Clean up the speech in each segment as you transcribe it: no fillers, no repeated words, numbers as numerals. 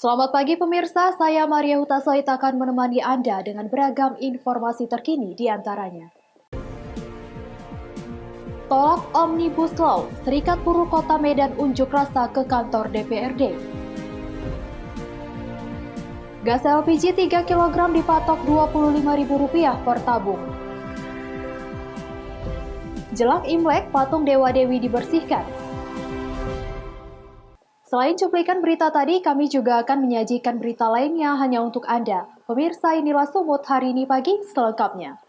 Selamat pagi pemirsa, saya Maria Hutasoit akan menemani Anda dengan beragam informasi terkini di antaranya. Tolak Omnibus Law, Serikat Buruh Kota Medan unjuk rasa ke kantor DPRD. Gas LPG 3 kg dipatok Rp25.000 per tabung. Jelang Imlek, patung Dewa-Dewi dibersihkan. Selain cuplikan berita tadi, kami juga akan menyajikan berita lainnya hanya untuk Anda. Pemirsa, inilah Sumut hari ini pagi selengkapnya.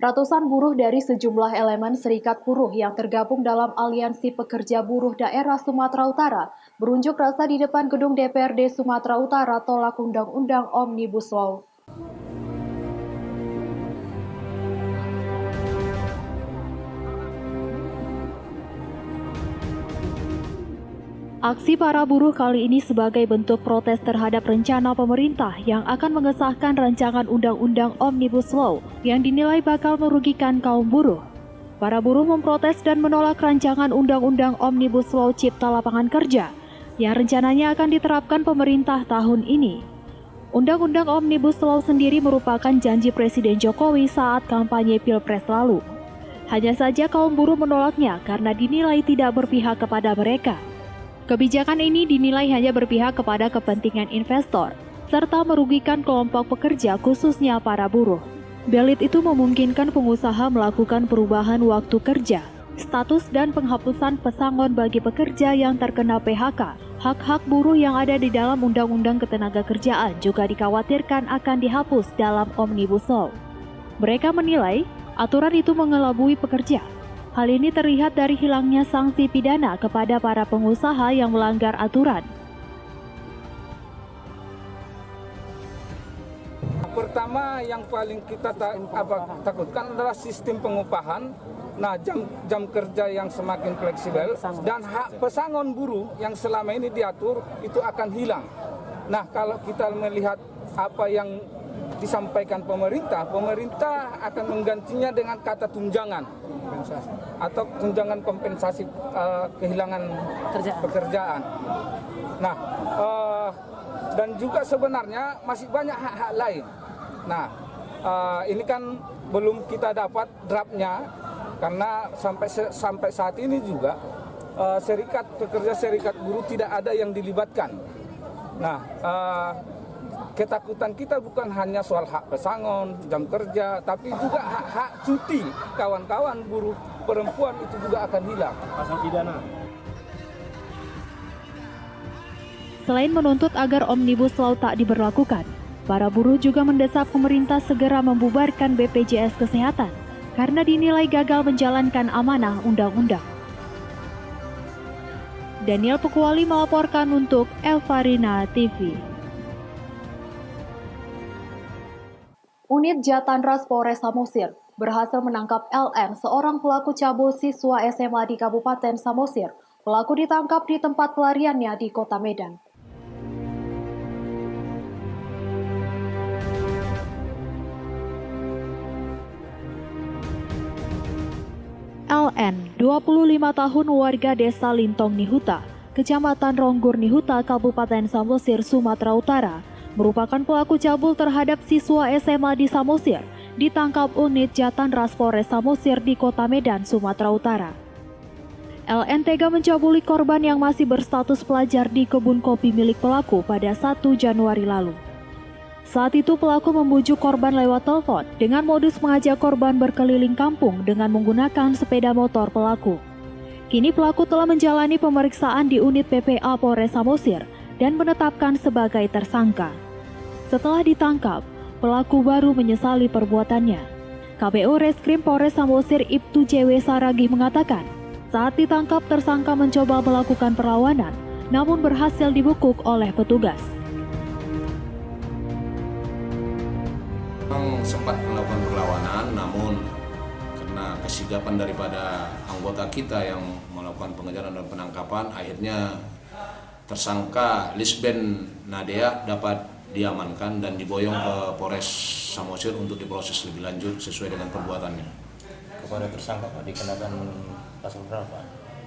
Ratusan buruh dari sejumlah elemen serikat buruh yang tergabung dalam Aliansi Pekerja Buruh Daerah Sumatera Utara berunjuk rasa di depan gedung DPRD Sumatera Utara tolak Undang-Undang Omnibus Law. Aksi para buruh kali ini sebagai bentuk protes terhadap rencana pemerintah yang akan mengesahkan rancangan Undang-Undang Omnibus Law yang dinilai bakal merugikan kaum buruh. Para buruh memprotes dan menolak rancangan Undang-Undang Omnibus Law Cipta Lapangan Kerja yang rencananya akan diterapkan pemerintah tahun ini. Undang-Undang Omnibus Law sendiri merupakan janji Presiden Jokowi saat kampanye Pilpres lalu. Hanya saja kaum buruh menolaknya karena dinilai tidak berpihak kepada mereka. Kebijakan ini dinilai hanya berpihak kepada kepentingan investor, serta merugikan kelompok pekerja khususnya para buruh. Belit itu memungkinkan pengusaha melakukan perubahan waktu kerja, status dan penghapusan pesangon bagi pekerja yang terkena PHK. Hak-hak buruh yang ada di dalam Undang-Undang Ketenagakerjaan juga dikhawatirkan akan dihapus dalam Omnibus Law. Mereka menilai aturan itu mengelabui pekerja. Hal ini terlihat dari hilangnya sanksi pidana kepada para pengusaha yang melanggar aturan. Pertama yang paling kita takutkan adalah sistem pengupahan. Nah, jam kerja yang semakin fleksibel dan hak pesangon buruh yang selama ini diatur itu akan hilang. Nah, kalau kita melihat apa yang disampaikan pemerintah akan menggantinya dengan kata tunjangan atau tunjangan kompensasi kehilangan pekerjaan. Nah, dan juga sebenarnya masih banyak hak-hak lain. Nah, ini kan belum kita dapat draftnya karena sampai saat ini juga serikat pekerja serikat buruh tidak ada yang dilibatkan. Nah, ketakutan kita bukan hanya soal hak pesangon, jam kerja, tapi juga hak-hak cuti kawan-kawan buruh perempuan itu juga akan hilang. Pasal pidana. Selain menuntut agar Omnibus Law tak diberlakukan, para buruh juga mendesak pemerintah segera membubarkan BPJS Kesehatan karena dinilai gagal menjalankan amanah undang-undang. Daniel Pekuali melaporkan untuk Elvarina TV. Unit Jatanras Polres Samosir berhasil menangkap LN, seorang pelaku cabul siswa SMA di Kabupaten Samosir. Pelaku ditangkap di tempat pelariannya di Kota Medan. LN, 25 tahun warga desa Lintong Nihuta, Kecamatan Ronggur Nihuta, Kabupaten Samosir, Sumatera Utara, merupakan pelaku cabul terhadap siswa SMA di Samosir, ditangkap unit Jatanras Polres Samosir di Kota Medan, Sumatera Utara. LN tega mencabuli korban yang masih berstatus pelajar di kebun kopi milik pelaku pada 1 Januari lalu. Saat itu pelaku membujuk korban lewat telepon dengan modus mengajak korban berkeliling kampung dengan menggunakan sepeda motor pelaku. Kini pelaku telah menjalani pemeriksaan di unit PPA Polres Samosir dan menetapkan sebagai tersangka. Setelah ditangkap, pelaku baru menyesali perbuatannya. KPU Reskrim Polres Samosir Ibtu JW Saragih mengatakan, saat ditangkap tersangka mencoba melakukan perlawanan, namun berhasil dibekuk oleh petugas. Sempat melakukan perlawanan, namun karena kesigapan daripada anggota kita yang melakukan pengejaran dan penangkapan, akhirnya tersangka Lisben Nadia dapat diamankan dan diboyong ke Polres Samosir untuk diproses lebih lanjut sesuai dengan perbuatannya. Kepada tersangka Pak dikenakan pasal berapa?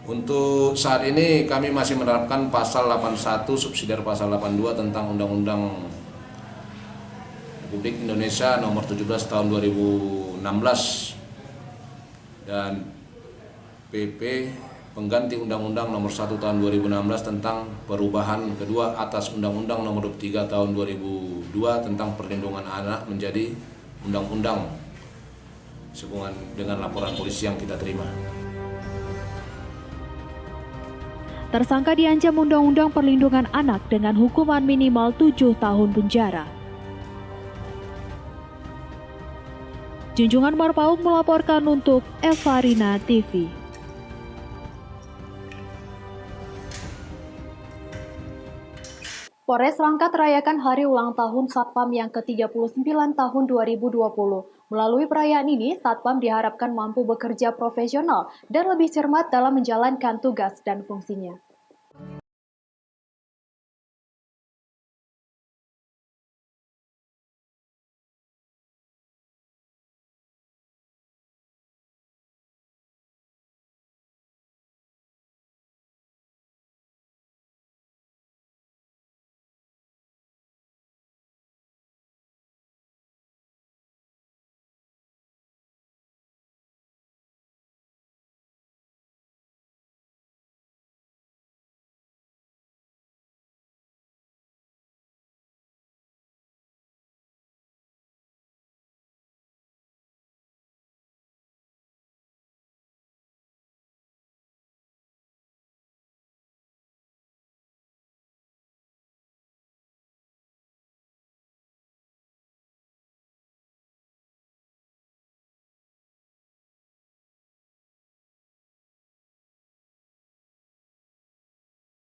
Untuk saat ini kami masih menerapkan pasal 81 subsidiar pasal 82 tentang Undang-Undang Republik Indonesia nomor 17 tahun 2016 dan PP pengganti Undang-Undang nomor 1 tahun 2016 tentang perubahan kedua atas Undang-Undang nomor 23 tahun 2002 tentang perlindungan anak menjadi Undang-Undang sehubungan dengan laporan polisi yang kita terima. Tersangka diancam Undang-Undang Perlindungan Anak dengan hukuman minimal 7 tahun penjara. Junjungan Marpaung melaporkan untuk Evarina TV. Polres Langkat rayakan hari ulang tahun Satpam yang ke-39 tahun 2020. Melalui perayaan ini, Satpam diharapkan mampu bekerja profesional dan lebih cermat dalam menjalankan tugas dan fungsinya.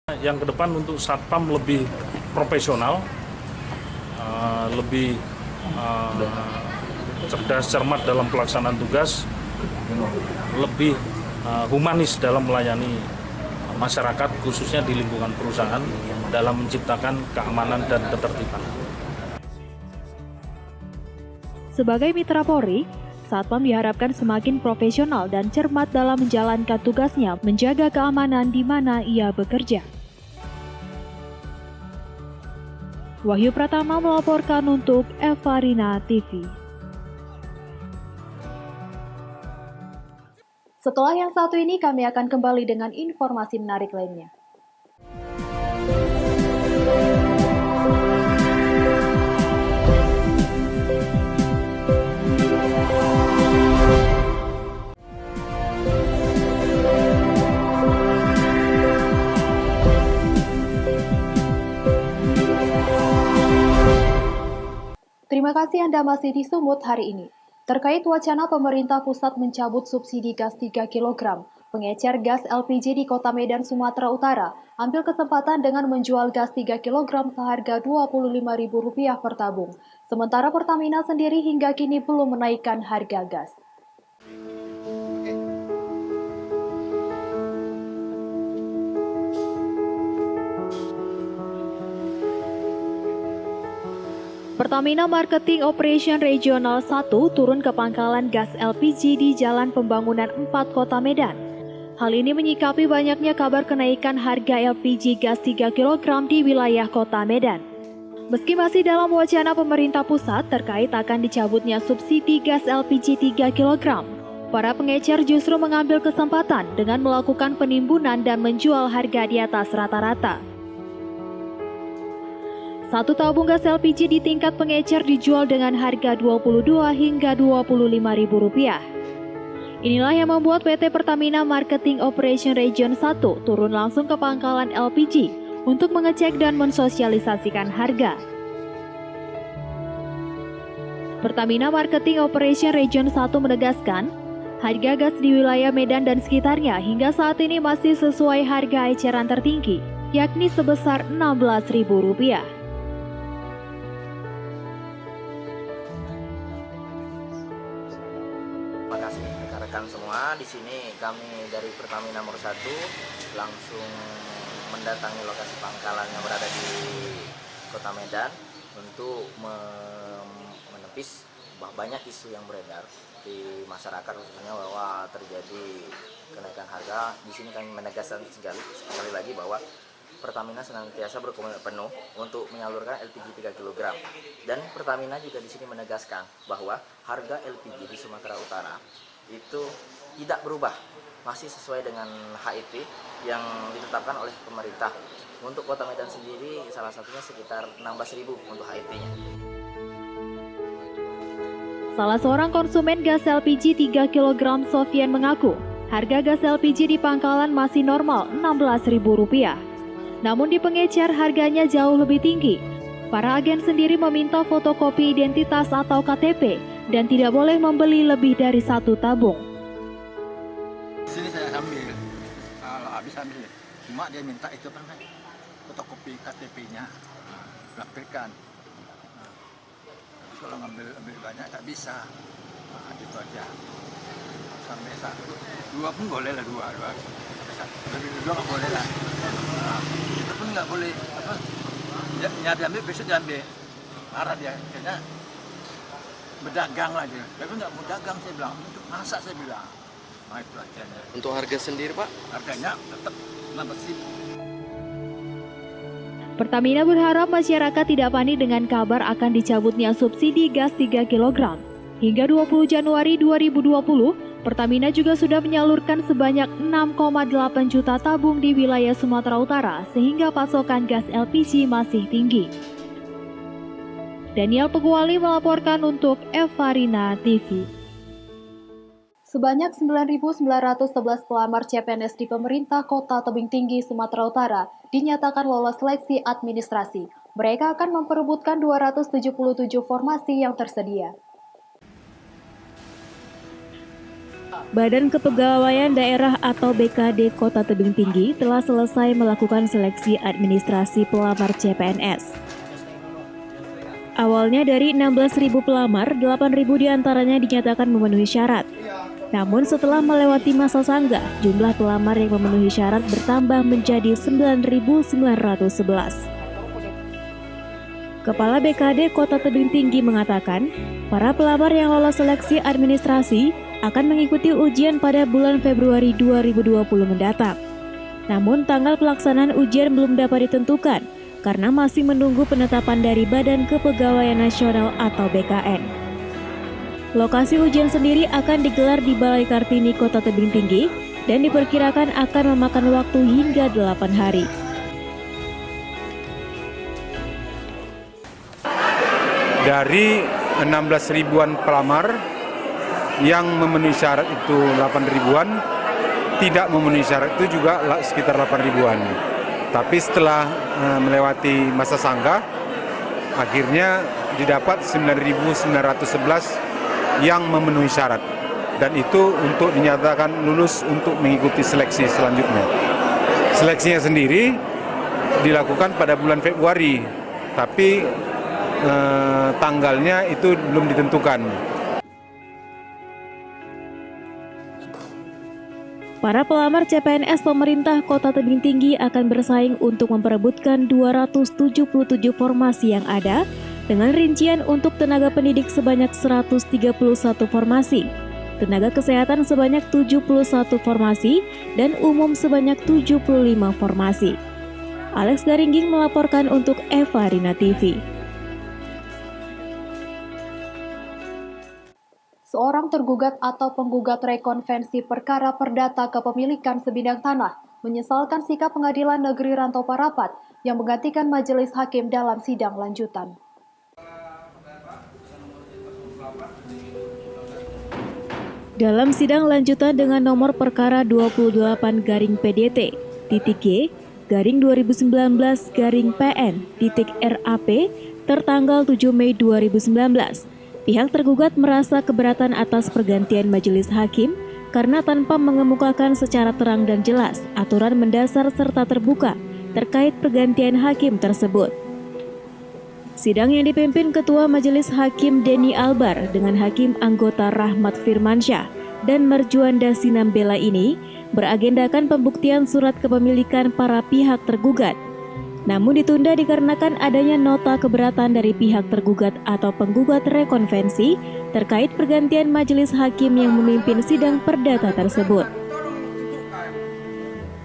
Yang ke depan untuk Satpam lebih profesional, lebih cerdas cermat dalam pelaksanaan tugas, lebih humanis dalam melayani masyarakat khususnya di lingkungan perusahaan dalam menciptakan keamanan dan ketertiban. Sebagai mitra Polri, Satpam diharapkan semakin profesional dan cermat dalam menjalankan tugasnya menjaga keamanan di mana ia bekerja. Wahyu Pratama melaporkan untuk Evarina TV. Setelah yang satu ini, kami akan kembali dengan informasi menarik lainnya. Terima kasih Anda masih di Sumut hari ini. Terkait wacana pemerintah pusat mencabut subsidi gas 3 kg, pengecer gas LPG di Kota Medan, Sumatera Utara, ambil kesempatan dengan menjual gas 3 kg seharga Rp25.000 per tabung. Sementara Pertamina sendiri hingga kini belum menaikkan harga gas. Pertamina Marketing Operation Regional 1 turun ke pangkalan gas LPG di Jalan Pembangunan 4 Kota Medan. Hal ini menyikapi banyaknya kabar kenaikan harga LPG gas 3 kg di wilayah Kota Medan. Meski masih dalam wacana pemerintah pusat terkait akan dicabutnya subsidi gas LPG 3 kg, para pengecer justru mengambil kesempatan dengan melakukan penimbunan dan menjual harga di atas rata-rata. Satu tabung gas LPG di tingkat pengecer dijual dengan harga Rp22 hingga Rp25.000. Inilah yang membuat PT Pertamina Marketing Operation Region 1 turun langsung ke pangkalan LPG untuk mengecek dan mensosialisasikan harga. Pertamina Marketing Operation Region 1 menegaskan, harga gas di wilayah Medan dan sekitarnya hingga saat ini masih sesuai harga eceran tertinggi, yakni sebesar Rp16.000. Terima kasih rekan-rekan semua. Di sini kami dari Pertamina nomor 1 langsung mendatangi lokasi pangkalan yang berada di Kota Medan untuk menepis banyak isu yang beredar di masyarakat, khususnya bahwa terjadi kenaikan harga. Di sini kami menegaskan sekali lagi bahwa Pertamina senantiasa berkomitmen penuh untuk menyalurkan LPG 3 kg. Dan Pertamina juga di sini menegaskan bahwa harga LPG di Sumatera Utara itu tidak berubah, masih sesuai dengan HIT yang ditetapkan oleh pemerintah. Untuk Kota Medan sendiri salah satunya sekitar 16.000 untuk HIT-nya. Salah seorang konsumen gas LPG 3 kg, Sofian, mengaku harga gas LPG di pangkalan masih normal Rp16.000. Namun di pengecer harganya jauh lebih tinggi. Para agen sendiri meminta fotokopi identitas atau KTP dan tidak boleh membeli lebih dari 1 tabung. Di sini saya ambil, kalau habis ambil, cuma dia minta itu kan fotokopi KTP-nya, lampirkan. Tapi kalau ngambil banyak tak bisa, gitu aja. Sampai 1, 2 pun boleh lah, 2. Lebih 2 nggak boleh lah. Itu pun nggak boleh, nyari ambil, besok diambil. Marah dia, kayaknya berdagang lah dia. Tapi nggak mau dagang, saya bilang, untuk masak saya bilang. Nah, itu aja. Untuk harga sendiri, Pak? Harganya tetap 16.000. Pertamina berharap masyarakat tidak panik dengan kabar akan dicabutnya subsidi gas 3 kg. Hingga 20 Januari 2020, Pertamina juga sudah menyalurkan sebanyak 6,8 juta tabung di wilayah Sumatera Utara sehingga pasokan gas LPG masih tinggi. Daniel Peguali melaporkan untuk Evarina TV. Sebanyak 9.911 pelamar CPNS di pemerintah Kota Tebing Tinggi, Sumatera Utara dinyatakan lolos seleksi administrasi. Mereka akan memperebutkan 277 formasi yang tersedia. Badan Kepegawaian Daerah atau BKD Kota Tebing Tinggi telah selesai melakukan seleksi administrasi pelamar CPNS. Awalnya dari 16.000 pelamar, 8.000 diantaranya dinyatakan memenuhi syarat. Namun setelah melewati masa sanggah, jumlah pelamar yang memenuhi syarat bertambah menjadi 9.911. Kepala BKD Kota Tebing Tinggi mengatakan, para pelamar yang lolos seleksi administrasi akan mengikuti ujian pada bulan Februari 2020 mendatang. Namun tanggal pelaksanaan ujian belum dapat ditentukan karena masih menunggu penetapan dari Badan Kepegawaian Nasional atau BKN. Lokasi ujian sendiri akan digelar di Balai Kartini Kota Tebing Tinggi dan diperkirakan akan memakan waktu hingga 8 hari. Dari 16 ribuan pelamar yang memenuhi syarat itu 8 ribuan, tidak memenuhi syarat itu juga sekitar 8 ribuan. Tapi setelah melewati masa sanggah, akhirnya didapat 9.911 yang memenuhi syarat. Dan itu untuk dinyatakan lulus untuk mengikuti seleksi selanjutnya. Seleksinya sendiri dilakukan pada bulan Februari, tapi tanggalnya itu belum ditentukan. Para pelamar CPNS pemerintah Kota Tebing Tinggi akan bersaing untuk memperebutkan 277 formasi yang ada dengan rincian untuk tenaga pendidik sebanyak 131 formasi, tenaga kesehatan sebanyak 71 formasi, dan umum sebanyak 75 formasi. Alex Garingging melaporkan untuk Evarina TV. Seorang tergugat atau penggugat rekonvensi perkara perdata kepemilikan sebidang tanah menyesalkan sikap Pengadilan Negeri Rantau Parapat yang menggantikan majelis hakim dalam sidang lanjutan. Dalam sidang lanjutan dengan nomor perkara 28-GP-2019-PN-RAP tertanggal 7 Mei 2019, pihak tergugat merasa keberatan atas pergantian majelis hakim karena tanpa mengemukakan secara terang dan jelas aturan mendasar serta terbuka terkait pergantian hakim tersebut. Sidang yang dipimpin Ketua Majelis Hakim Denny Albar dengan Hakim anggota Rahmat Firmansyah dan Marjuanda Sinambela ini beragendakan pembuktian surat kepemilikan para pihak tergugat. namun ditunda dikarenakan adanya nota keberatan dari pihak tergugat atau penggugat rekonvensi terkait pergantian majelis hakim yang memimpin sidang perdata tersebut.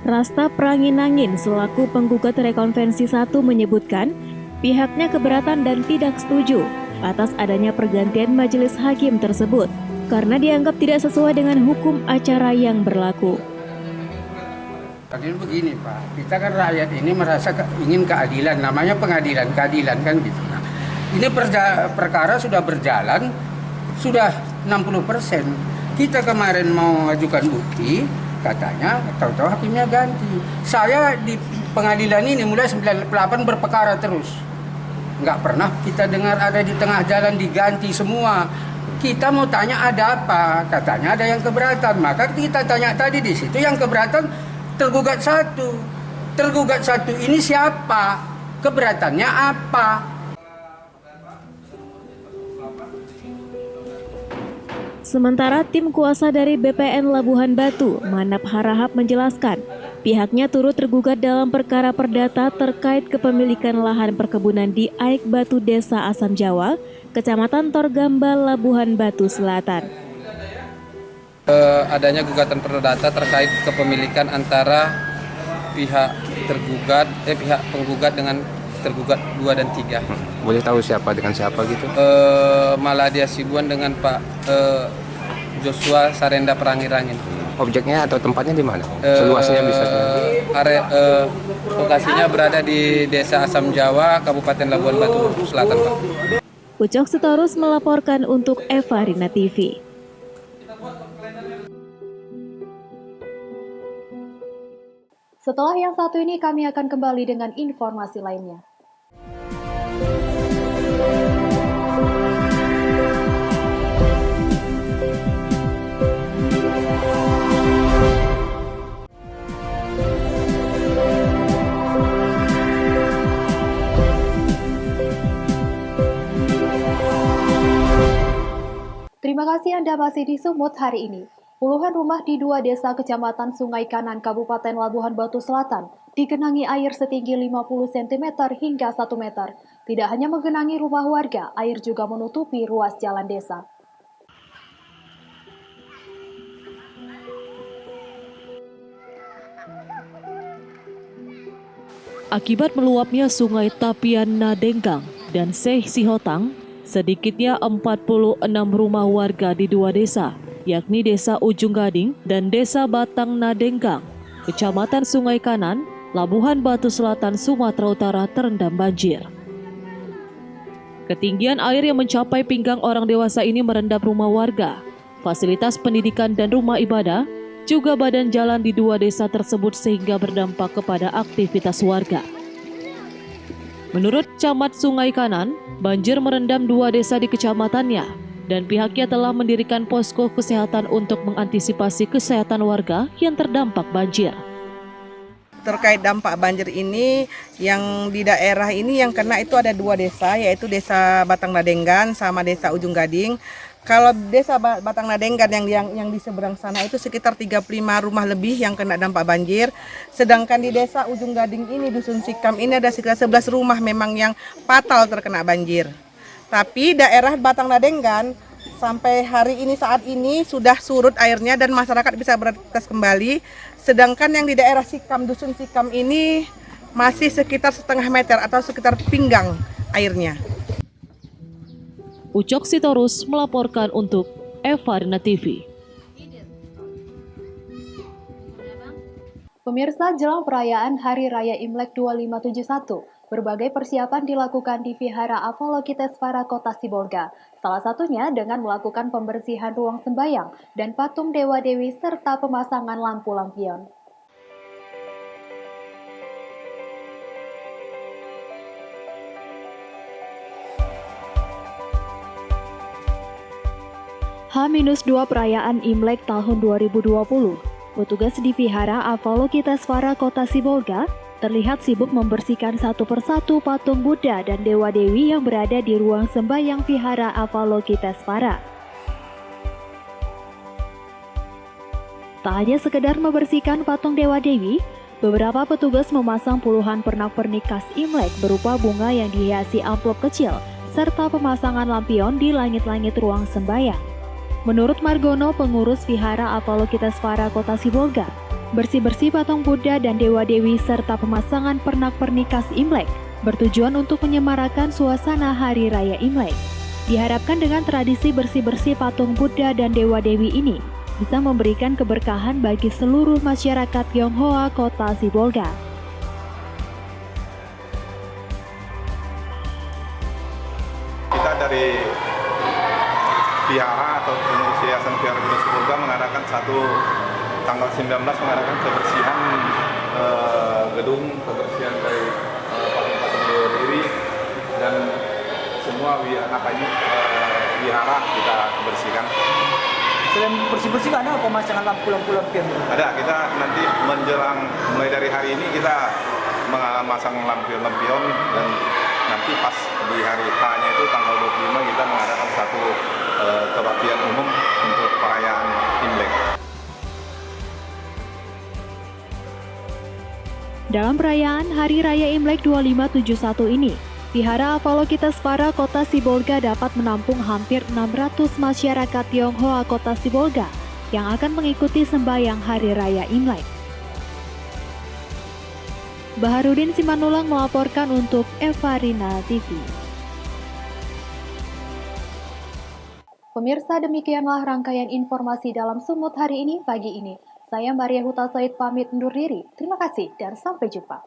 Rasta Pranginangin selaku penggugat rekonvensi 1 menyebutkan pihaknya keberatan dan tidak setuju atas adanya pergantian majelis hakim tersebut karena dianggap tidak sesuai dengan hukum acara yang berlaku. Adil begini Pak, kita kan rakyat ini merasa ingin keadilan, namanya pengadilan, keadilan kan gitu. Nah, ini perkara sudah berjalan, sudah 60%. Kita kemarin mau ajukan bukti, katanya tahu-tahu hakimnya ganti. Saya di pengadilan ini mulai 98 berperkara terus. Nggak pernah kita dengar ada di tengah jalan diganti semua. Kita mau tanya ada apa, katanya ada yang keberatan. Maka kita tanya tadi di situ yang keberatan tergugat satu ini siapa? Keberatannya apa? Sementara tim kuasa dari BPN Labuhan Batu, Manap Harahap menjelaskan, pihaknya turut tergugat dalam perkara perdata terkait kepemilikan lahan perkebunan di Aik Batu Desa Asam Jawa, Kecamatan Torgamba, Labuhan Batu Selatan. Adanya gugatan perdata terkait kepemilikan antara pihak penggugat dengan tergugat 2 dan 3. Boleh tahu siapa dengan siapa gitu? Maladia Sibuan dengan Pak Joshua Sarenda Pranginangin. Objeknya atau tempatnya di mana? Seluasnya bisa? Lokasinya berada di Desa Asam Jawa, Kabupaten Labuhan Batu Selatan, Pak. Ucok Sitorus melaporkan untuk Eva Rina TV. Setelah yang satu ini kami akan kembali dengan informasi lainnya. Terima kasih Anda masih di Sumut hari ini. Puluhan rumah di 2 desa kecamatan Sungai Kanan, Kabupaten Labuhan Batu Selatan digenangi air setinggi 50 cm hingga 1 meter. Tidak hanya menggenangi rumah warga, air juga menutupi ruas jalan desa. Akibat meluapnya Sungai Tapian Nadenggang dan Seh Sihotang, sedikitnya 46 rumah warga di 2 desa, yakni Desa Ujung Gading dan Desa Batang Nadenggang, Kecamatan Sungai Kanan, Labuhan Batu Selatan, Sumatera Utara terendam banjir. Ketinggian air yang mencapai pinggang orang dewasa ini merendam rumah warga, fasilitas pendidikan dan rumah ibadah, juga badan jalan di 2 desa tersebut sehingga berdampak kepada aktivitas warga. Menurut Camat Sungai Kanan, banjir merendam 2 desa di kecamatannya, dan pihaknya telah mendirikan posko kesehatan untuk mengantisipasi kesehatan warga yang terdampak banjir. Terkait dampak banjir ini, yang di daerah ini yang kena itu ada 2 desa, yaitu Desa Batang Nadenggan sama Desa Ujung Gading. Kalau Desa Batang Nadenggan yang di seberang sana itu sekitar 35 rumah lebih yang kena dampak banjir. Sedangkan di Desa Ujung Gading ini, Dusun Sikam ini ada sekitar 11 rumah memang yang fatal terkena banjir. Tapi daerah Batang Nadenggan sampai hari ini saat ini sudah surut airnya dan masyarakat bisa beraktivitas kembali. Sedangkan yang di daerah Sikam, Dusun Sikam ini masih sekitar setengah meter atau sekitar pinggang airnya. Ucok Sitorus melaporkan untuk Eva Rina TV. Pemirsa, jelang perayaan Hari Raya Imlek 2571, berbagai persiapan dilakukan di Vihara Avalokitesvara Kota Sibolga. Salah satunya dengan melakukan pembersihan ruang sembayang dan patung dewa-dewi serta pemasangan lampu lampion. H-2 perayaan Imlek tahun 2020. Petugas di Vihara Avalokitesvara Kota Sibolga terlihat sibuk membersihkan satu persatu patung Buddha dan dewa-dewi yang berada di ruang sembahyang Vihara Avalokitesvara. Tak hanya sekedar membersihkan patung dewa-dewi, Beberapa petugas memasang puluhan pernak-pernik khas Imlek berupa bunga yang dihiasi amplop kecil, serta pemasangan lampion di langit-langit ruang sembahyang. Menurut Margono, pengurus Vihara Avalokitesvara Kota Sibolga, bersih-bersih patung Buddha dan Dewa-Dewi serta pemasangan pernak-pernik khas Imlek bertujuan untuk menyemarakan suasana Hari Raya Imlek. Diharapkan dengan tradisi bersih-bersih patung Buddha dan Dewa-Dewi ini bisa memberikan keberkahan bagi seluruh masyarakat Tionghoa Kota Sibolga. Kita dari Vihara atau pengurus Yayasan Vihara Kota Sibolga mengadakan tanggal 19 mengadakan kebersihan gedung, kebersihan dari patung-patung Dewa-Dewi dan semua wihara kita bersihkan. Selain bersih-bersih ada pemasangan lampu-lampu lampion? Ada, kita nanti menjelang mulai dari hari ini kita memasang lampion-lampion dan nanti pas di hari H-nya itu tanggal 25 kita mengadakan satu kebaktian umum untuk perayaan Imlek. Dalam perayaan Hari Raya Imlek 2571 ini, Vihara Avalokitesvara Kota Sibolga dapat menampung hampir 600 masyarakat Tionghoa Kota Sibolga yang akan mengikuti sembahyang Hari Raya Imlek. Baharudin Simanulang melaporkan untuk Evarina TV. Pemirsa, demikianlah rangkaian informasi dalam Sumut hari ini pagi ini. Saya Maria Huta Said pamit undur diri. Terima kasih dan sampai jumpa.